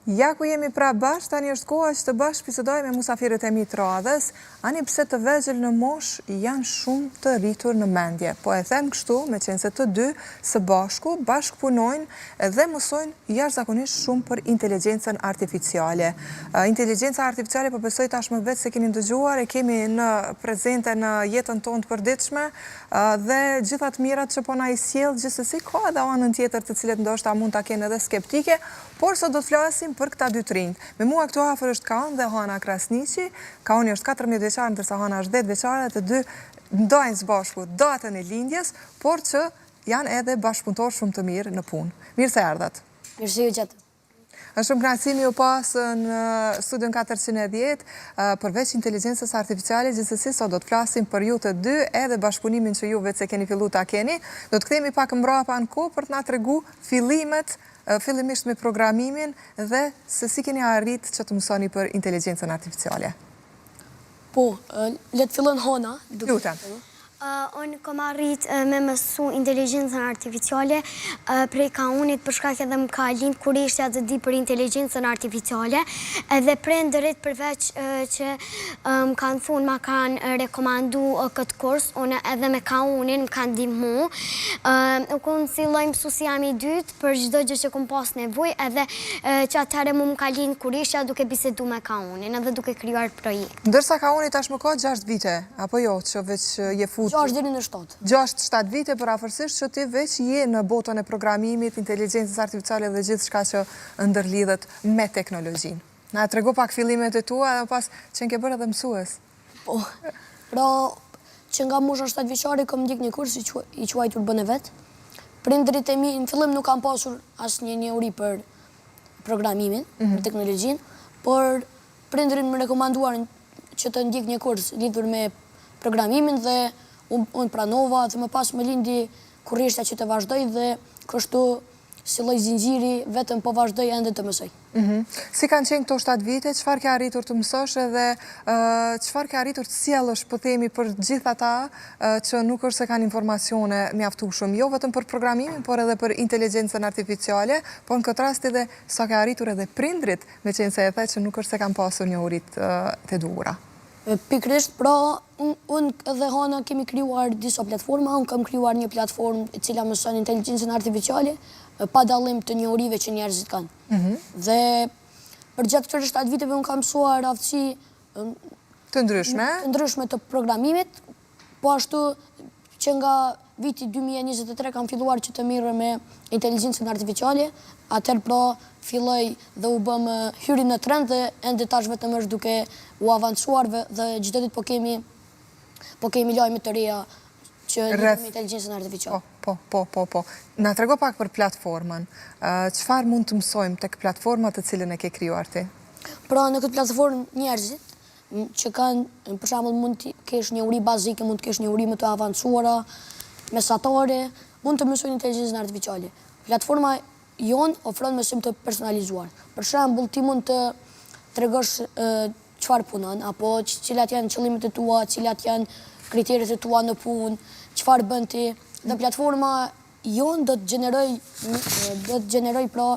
Ja ku jemi pra bashkë, tani është koha që të bashkë bisedoj me musafirët e mi të radhës, ani pse të vegjël në mosh janë shumë të rritur në mendje. Po e them kështu, me qenë se të dy së bashku, bashkë punojnë dhe mësojnë jashtëzakonisht shumë për inteligjencën artificiale. Inteligjenca artificiale, po besoj tashmë vetë se keni ndëgjuar, e kemi në prezente në jetën tonë të përditshme, dhe gjithat mirat që po na i sjell, gjithsesi ka edhe anën tjetër të cilet ndoshta mund ta kenë edhe skeptike, por sot do të flasim për këta dy të rinjt. Me mua këtu afër është Kaon dhe Hana Krasniqi. Kaoni është 14 vjeçar, ndërsa Hana është 10 vjeçare, të dy ndajnë së bashku datën e lindjes, por që janë edhe bashkëpunëtor shumë të mirë në punë. Mirë se erdhat. Mirë se ju gjatë. Është shumë kënaqësi ju pas në studion 410, përveç inteligjencës artificiale, gjithsesi sot do të flasim për ju të dy, edhe bashkëpunimin që ju vetë se keni fillu ta keni. Do të kthehemi pak mbrapa në kohë për të na tregu fillimet, fillimisht me programimin dhe se si keni arrit që të mësoni për inteligjencën artificiale. Po, le të fillon Hana. Lutem. Unë kom arrit me mësu inteligjencën artificiale prej Kaunit për shkak edhe më ka lind kur ishtja të di për inteligjencën artificiale edhe prindërit përveç që më kanë thonë ma kanë rekomandu këtë kurs, unë edhe me Kaunin më kanë ndihmu. U konë si lloj mësuesi jam i dytë për çdo gjë që kom pas nevojë edhe që atëherë më ka lind kur ishtja duke bisedu me Kaunin edhe duke krijuar projekt. Ndërsa Kauni tashmë ka 6 vite, apo jo, që veç je futur 6 deri në 7. 6-7 vite për afërsisht që ti veç je në botën e programimit, inteligjencës artificiale dhe gjithë shka që ndërlidhet me teknologjinë. Na tregu pak fillimet e tua dhe pas që nke bërë edhe mësues. Po, pra që nga mosha 7 vjeçare kom ndjek një kurs i quajtur Bën e vet. Prindërit e mi në fillim nuk kanë pasur asnjë njohuri për programimin, për teknologjinë, por prindërit më rekomanduan që të ndjek një kurs lidhur me programimin dhe unë pranova dhe më pas më lindi kurrishta që të vazhdoj dhe kështu si lloj zinxhiri vetëm po vazhdoj ende të mësoj. Si kanë qenë këto 7 vite, çfarë ke arritur të mësosh edhe çfarë ke arritur të sjellësh, po themi, për gjithë ata që nuk është se kanë informacione mjaftueshëm, jo vetëm për programimin, por edhe për inteligjencën artificiale, por në këtë rast edhe sa ke arritur edhe prindrit, meqense e the që nuk është se kanë pasur njohuritë të duhura. Pikrisht, pra, unë dhe Hana kemi krijuar disa platforma, unë kam krijuar një platformë e cila mëson inteligjencën artificiale pa dallim të njohurive që njerëzit kanë. Dhe për gjatë këtyre 7 viteve unë kam mësuar aftësi të ndryshme të programimit, po ashtu që nga viti 2023 kam filluar që të mirë me inteligjencën artificiale, atëherë pra filloj dhe u bëm hyri në trend dhe ende tash vetëm është duke u avancuar dhe çdo ditë po kemi lajme të reja që lidhen me inteligjencën artificiale. Po. Na trego pak për platformën. Çfarë mund të mësojmë tek platforma të cilën e ke krijuar ti? Pra në këtë platformë njerëzit që kanë, për shembull, mund të kesh njohuri bazike, mund të kesh njohuri më të avancuara, mesatare, mund të mësojnë inteligjencën artificiale. Platforma jon ofron mësim të personalizuar. Për shembull, ti mund të tregosh çfarë punon, apo cilat janë qëllimet e tua, cilat janë kriteret e tua në punë, çfarë bën ti. Dhe platforma jon do të gjeneroj pra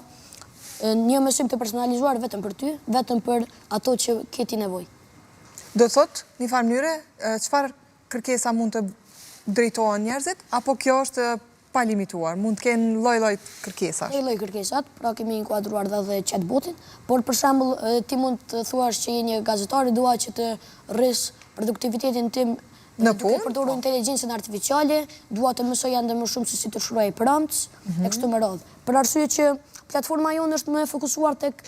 një mësim të personalizuar vetëm për ty, vetëm për ato që ke ti nevojë. Do thot, një farë mënyre, çfarë kërkesa mund të drejtohen njerëzit, apo kjo është pa limituar, mund të kenë lloj-lloj kërkesash? Lloj-lloj kërkesat, pra kemi inkuadruar dhe chatbotin, por për shembull ti mund të thuash që je një gazetar, dua që të rris produktivitetin tim duke përdorur inteligjencën artificiale, dua të mësoj ende më shumë se si të shkruaj prompts, e kështu me radhë. Për arsye që platforma jonë është më e fokusuar tek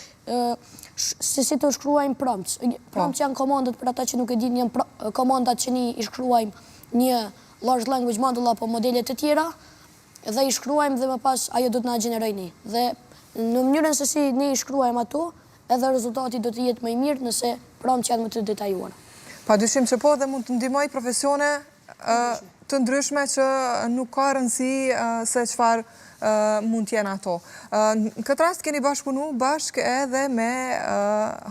se si të shkruajmë prompts. Prompts janë komandat për ata që nuk e dinë, janë komandat që ne i shkruajmë një large language model apo modele të tjera dhe i shkruajmë dhe më pas ajo do të na gjenerojë ne. Dhe në mënyrën se si ne i shkruajmë ato, edhe rezultati do të jetë më i mirë nëse prompts janë më të detajuara. Padyshim që po dhe mund të ndihmoj profesione të ndryshme që nuk ka rëndësi se çfarë mund t'jenë ato. Në këtë rast keni bashkëpunu bashkë edhe me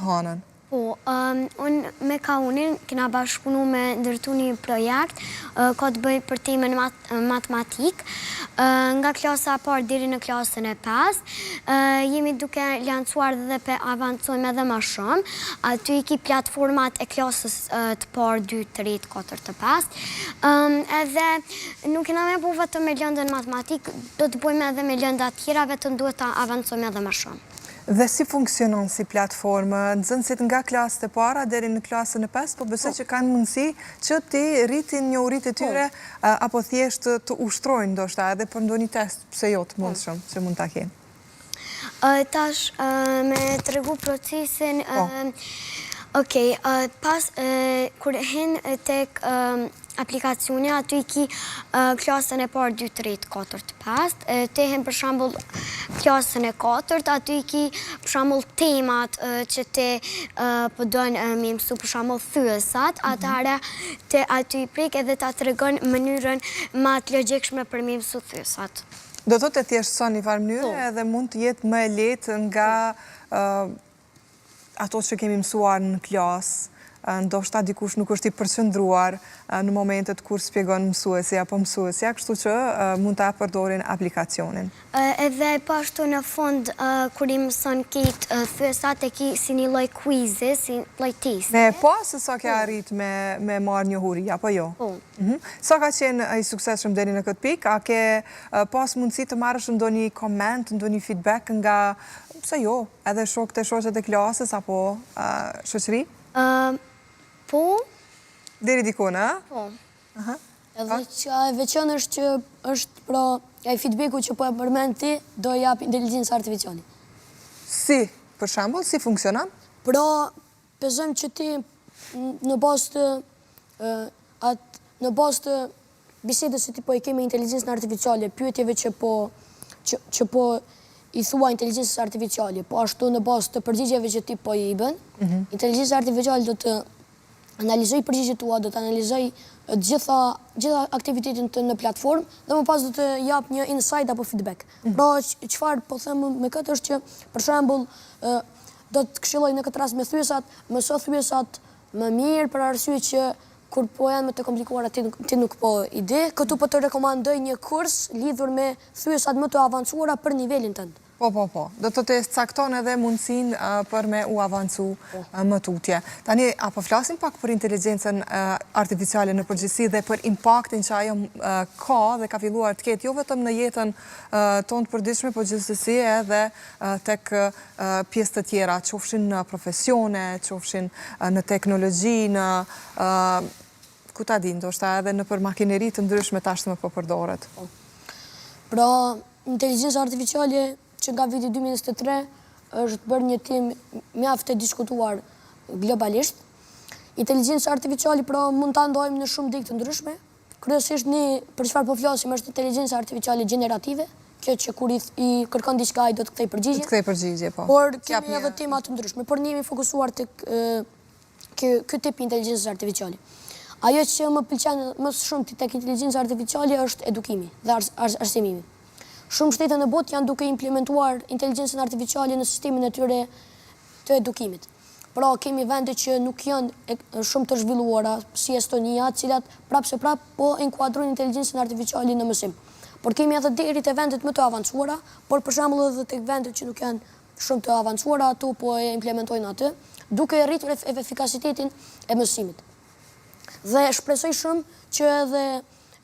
Hanën. Po, unë me Kaunin kena bashkëpunu me ndërtu një projekt, ka të bëj për temën matematik, nga klasa parë deri në klasën e 5, jemi duke lancuar dhe pe avancojmë edhe ma shumë, aty i ki platformat e klasës të parë 2, 3, 4, 5, edhe nuk kena me bu vetëm me lëndën matematik, do të bëjmë edhe me lënda tjera, vetëm duhet ta avancojmë edhe ma shumë. Dhe si funksionon si platformë? Nxënësit nga klasët e para deri në klasën e 5, po besoj që kanë mundësi që ti rritin njohuritë e tyre apo thjesht të ushtrojnë ndoshta edhe për ndonjë test, pse jo të mundshëm që mund ta kenë. Tash me të regu procesin, pas kur hen tek aplikacioni, aty i ki klasën e parë 2, 3, 4, 5, te hen për shambull klasën e 4, aty i ki për shambull temat që te pëdojnë me mësu për shambull thyesat, atëherë te aty i prek edhe ta të regon mënyrën ma të logjikshme për me mësu thyesat. Do të të thjeshtëson një farë mënyrë edhe mund të jetë më e lehtë nga ato që kemi mësuar në klasë, ndoshta dikush nuk është i përqendruar në momentet kur shpjegon mësuesi apo mësuesja, kështu që mund ta përdorin aplikacionin. Edhe po ashtu në fund kur i mëson këtë thyesat e ki si një lloj quizi, si lloj testi. Ne po se sa ke arrit me marrë njohuri apo jo? Po. Sa ka qenë i suksesshëm deri në këtë pikë? A ke pas mundësi të marrësh ndonjë koment, ndonjë feedback nga pse jo, edhe shokët e shoqet e klasës apo shoqëri? Po. Deri dikon, a? Po. Edhe që e veçan është që është pra e feedbacku që po e përmend ti, do jap inteligjencë artificiale. Si? Për shembull, si funksionon? Pra, besojmë që ti në bazë të bisedës që ti po i ke me inteligjencën artificiale, pyetjeve që po i thua inteligjencës artificiale, po ashtu në bazë të përgjigjeve që ti po i bën, inteligjenca artificiale do të analizoj përgjigjet tua, do të analizoj gjitha aktivitetin të në platformë dhe më pas do të jap një insight apo feedback. Pra, çfarë po them me këtë është që, për shembull, do të këshilloj në këtë rast me thyesat, mëso thyesat më mirë për arsye që kur po janë më të komplikuara ti nuk po i di. Këtu po të rekomandoj një kurs lidhur me thyesat më të avancuara për nivelin tënd. Po. Do të cakton edhe mundësin për me u avancu më tutje. Tani, apo flasim pak për inteligjencën artificiale në përgjithësi dhe për impaktin që ajo ka dhe ka filluar të ketë, jo vetëm në jetën tonë të përditshme, po gjithsesi edhe tek pjesë të tjera, qofshin në profesione, qofshin në teknologji, në ku ta di, ndoshta edhe në për makineri të ndryshme tashmë po përdoret. Pra, inteligjenca artificiale që nga viti 2023 është bërë një temë mjaft e diskutuar globalisht. Inteligjenca artificiale pra mund ta ndojmë në shumë dikë të ndryshme. Kryesisht ne për çfarë po flasim është inteligjenca artificiale gjenerative, kjo që kur i kërkon diçka ai do të kthej përgjigje. Të kthej përgjigje, po. Por kemi edhe tema të ndryshme, por ne jemi fokusuar tek ky tip inteligjencës artificiale. Ajo që më pëlqen më shumë tek inteligjenca artificiale është edukimi dhe arsimimi. Shumë shtete në botë janë duke implementuar inteligjencën artificiale në sistemin e tyre të edukimit. Pra, kemi vende që nuk janë shumë të zhvilluara, si Estonia, cilat prapë po inkuadrojnë inteligjencën artificiale në mësim. Por kemi edhe deri te vendet më të avancuara, por për shembull edhe tek vendet që nuk janë shumë të avancuara, ato po e implementojnë atë, duke rritur efikasitetin e mësimit. Dhe shpresoj shumë që edhe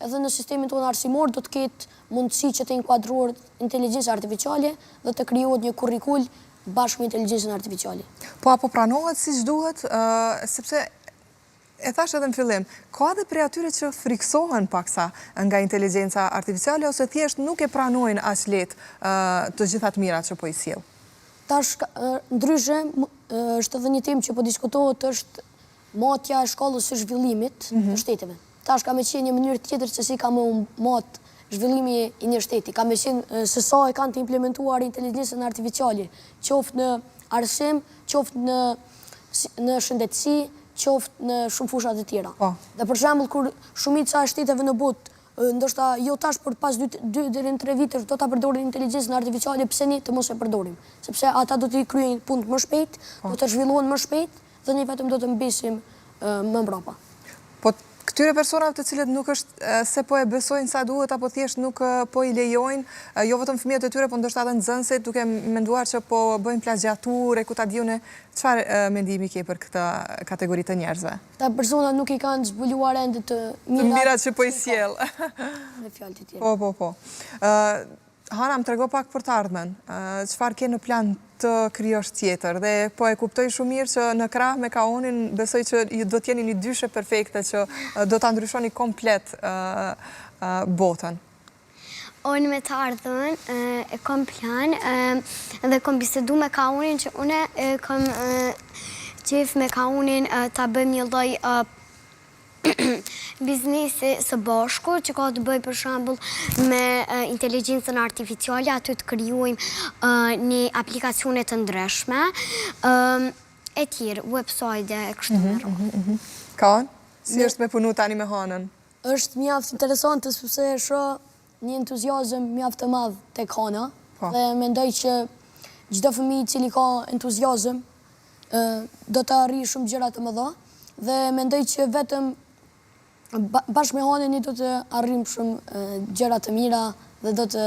në sistemin tonë arsimor do të ketë mundësi që të inkuadruar inteligjencë artificiale dhe të krijohet një kurrikul bashkë me inteligjencën artificiale. Po apo pranohet siç duhet, sepse e thash edhe në fillim, ka edhe prej atyre që friksohen paksa nga inteligjenca artificiale ose thjesht nuk e pranojnë as lehtë të gjitha të mirat që po i sjell. Tash ndryshe është edhe një temë që po diskutohet është matja e shkollës së zhvillimit të shteteve. Tash ka me qenë një mënyrë tjetër se si ka më mat zhvillimi i një shteti. Ka me qenë se sa e kanë të implementuar inteligjencën artificiale, qoftë në arsim, qoftë në shëndetësi, qoftë në shumë fushat e tjera. Dhe për shembull kur shumica e shteteve në botë, ndoshta jo tash, por pas 2 deri në 3 vitesh do ta përdorin inteligjencën artificiale, pse ne të mos e përdorim? Sepse ata do të kryejnë punë më shpejt, do të zhvillohen më shpejt dhe ne vetëm do të mbesim më mbrapa. Po këtyre personave të cilët nuk është se po e besojnë sa duhet, apo thjesht nuk po i lejojnë, jo vetëm fëmijët e tyre, po ndoshta edhe nxënësit, duke menduar që po bëjnë plagjaturë, ku ta diunë, çfarë mendimi ke për këtë kategori të njerëzve? Ta persona nuk i kanë zbuluar ende të mirat që po i sjell. Me fjalë të tjera. Po. Hana, më trego pak për të ardhmen. Çfarë ke në plan të krijosh tjetër? Dhe po e kuptoj shumë mirë që në krah me Kaonin besoj që ju do t'jeni një dyshe perfekte që do ta ndryshoni komplet botën. Unë me të ardhmen e kom plan dhe kom bisedu me Kaonin që une kom qef me Kaonin ta bëjmë një lloj biznesi së bashku, që ka të bëj për shembull me inteligjencën artificiale, aty të krijuajmë një aplikacione të ndryshme, e tjerë, website e kështu me radhë. Kaon, si është me punu tani me Hanën? Është mjaft interesante sepse e shoh një entuziazëm mjaft të madh tek Hana dhe mendoj që çdo fëmijë i cili ka entuziazëm do të arrijë shumë gjëra të mëdha dhe mendoj që vetëm bashkë me Hanin do të arrijmë shumë gjëra të mira dhe do të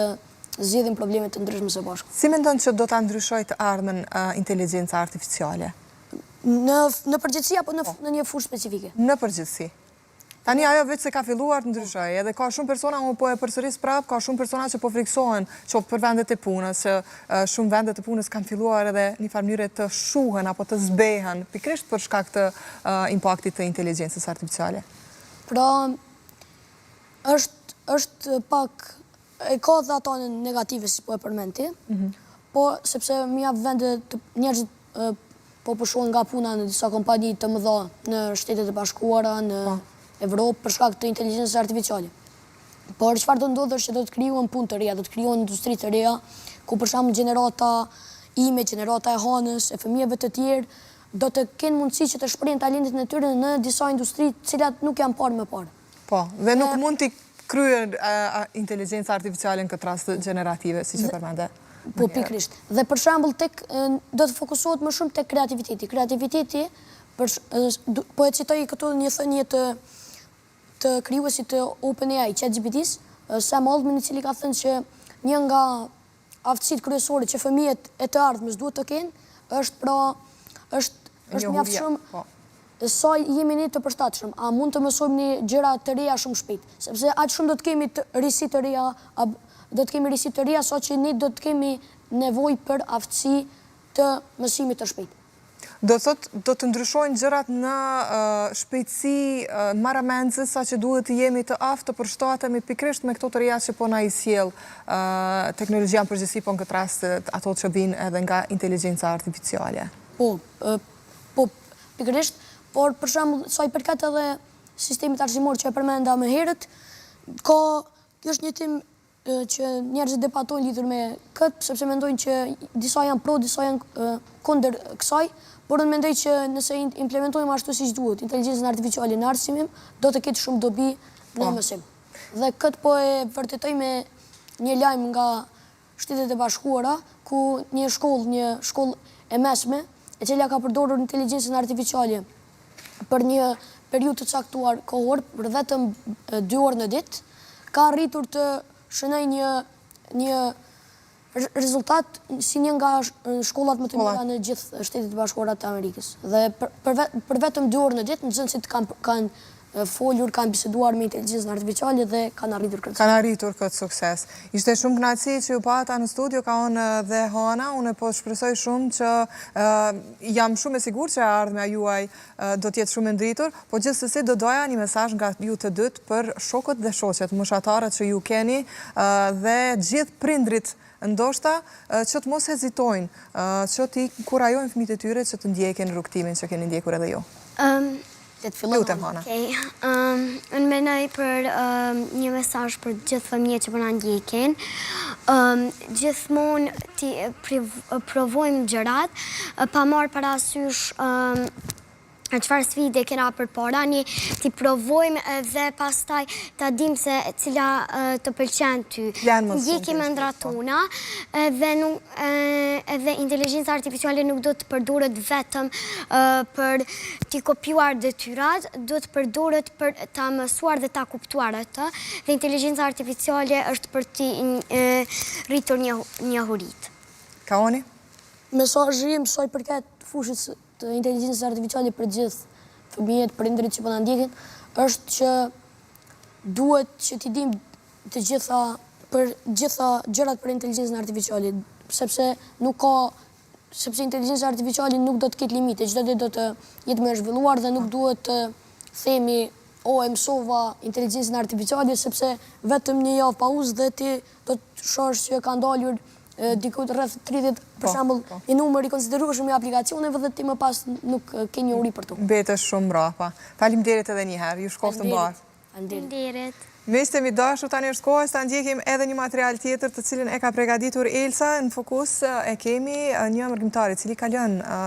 zgjidhim probleme të ndryshme së bashku. Si mendon që do ta ndryshojë të ardhmen inteligjenca artificiale? Në përgjithësi apo në një fushë specifike? Në përgjithësi. Tani ajo vetë se ka filluar të ndryshojë, edhe ka shumë persona, unë po e përsëris prapë, ka shumë persona që po friksohen qoftë për vendet e punës, që shumë vendet e punës kanë filluar edhe një farë mënyre të shuhen apo të zbehen, pikërisht për shkak të impaktit të inteligjencës artificiale. Pra, është pak, e ka dhe ato negative si po e përmenti, po sepse mja vendet njerëzit po pushohen nga puna në disa kompani të mëdha në Shtetet e Bashkuara, në Evropë, për shkak të inteligjencës artificiale. Por çfarë do ndodhë është që do të krijohen punë të reja, do të krijohen industri të reja, ku për shembull gjenerata ime, gjenerata e Hanës, e fëmijëve të tjerë, do të kenë mundësi që të shprehin talentin e tyre në disa industri të cilat nuk janë parë më parë. Po, dhe nuk mund t'i kryen inteligjenca artificiale në këtë rast generative, siç e përmende. Po, pikërisht. Dhe për shembull do të fokusohet më shumë tek kreativiteti. Kreativiteti, po e citoj këtu një thënie të krijuesit të OpenAI, ChatGPT-s, Sam Altman, i cili ka thënë që një nga aftësitë kryesore që fëmijët e të ardhmës duhet të kenë është mjaft shumë sa jemi ne të përshtatshëm. A mund të mësojmë një gjëra të reja shumë shpejt, sepse aq shumë do të kemi risi të reja, saqë ne do të kemi nevojë për aftësi të mësimit të shpejt. Do të ndryshojnë gjërat në shpejtësi marramendse, sa që duhet të jemi të aftë të përshtatemi pikërisht me këto të reja që po na i sjell teknologjia në përgjithësi, po në këtë rast ato që vinë edhe nga inteligjenca artificiale. Po, pikërisht, por për shembull sa i përket edhe sistemit arsimor që e përmenda më herët, kjo është një tim që njerëzit debatojnë lidhur me këtë, sepse mendojnë që disa janë pro, disa janë kundër kësaj, por unë mendoj që nëse implementojmë ashtu siç duhet, inteligjencën artificiale në arsimim, do të ketë shumë dobi në mësim. Dhe këtë po e vërtetoj me një lajm nga Shtetet e Bashkuara, ku një shkollë e mesme, e cila ka përdorur inteligjencën artificiale për një periudhë të caktuar kohor, për vetëm 2 orë në ditë, ka arritur të shënoj një rezultat si një nga shkollat më të mira në gjithë Shtetet e Bashkuara të Amerikës. Dhe për vetëm 2 orë në ditë, nxënësit kanë folur, kanë biseduar me inteligjencën artificiale dhe kanë arritur këtë sukses. Ishte shumë kënaqësi që ju pata në studio, Kaon dhe Hana. Unë po shpresoj shumë që jam shumë e sigurt që ardhmja juaj do të jetë shumë e ndritur, po gjithsesi do doja një mesazh nga ju të dytë për shokët dhe shoqet, moshatarët që ju keni dhe gjithë prindrit ndoshta që të mos hezitojnë, që t'i kurajojnë fëmijët e tyre që të ndjekin rrugtimin që keni ndjekur edhe ju. Lutem, Hana. Unë mendoj për një mesazh për gjithë fëmijët që po na ndjekin. Gjithmonë ti provojmë gjërat pa marrë parasysh çfarë sfide kena përpara, ne t'i provojmë dhe pastaj ta dim se cila të pëlqen ty. Ndjekim ëndrat tona edhe inteligjenca artificiale nuk do të përdoret vetëm për t'i kopjuar detyrat, do të përdoret për ta mësuar dhe ta kuptuar atë, dhe inteligjenca artificiale është për t'i rritur njohuritë. Mesazhi Kaoni? im soi përket fushës të inteligjencës artificiale për gjithë fëmijët, prindërit që po na ndjekin, është që duhet që t'i dim të gjitha gjërat për inteligjencën artificiale, sepse inteligjenca artificiale nuk do të ketë limite, çdo ditë do të jetë më e zhvilluar dhe nuk duhet të themi e mësova inteligjencën artificiale, sepse vetëm një javë pauzë dhe ti do të shohësh që ka ndalur dikujt rreth 30, për shembull, një numër i konsiderueshëm i aplikacioneve dhe ti më pas nuk ke njohuri për to. Mbetesh shumë mbrapa. Faleminderit edhe një herë, ju shkoftë mbar. Faleminderit. Miqtë mi dashur, tani është koha ta ndjekim edhe një material tjetër të cilin e ka përgatitur Elsa. Në fokus e kemi një emërgjimtar i cili ka lënë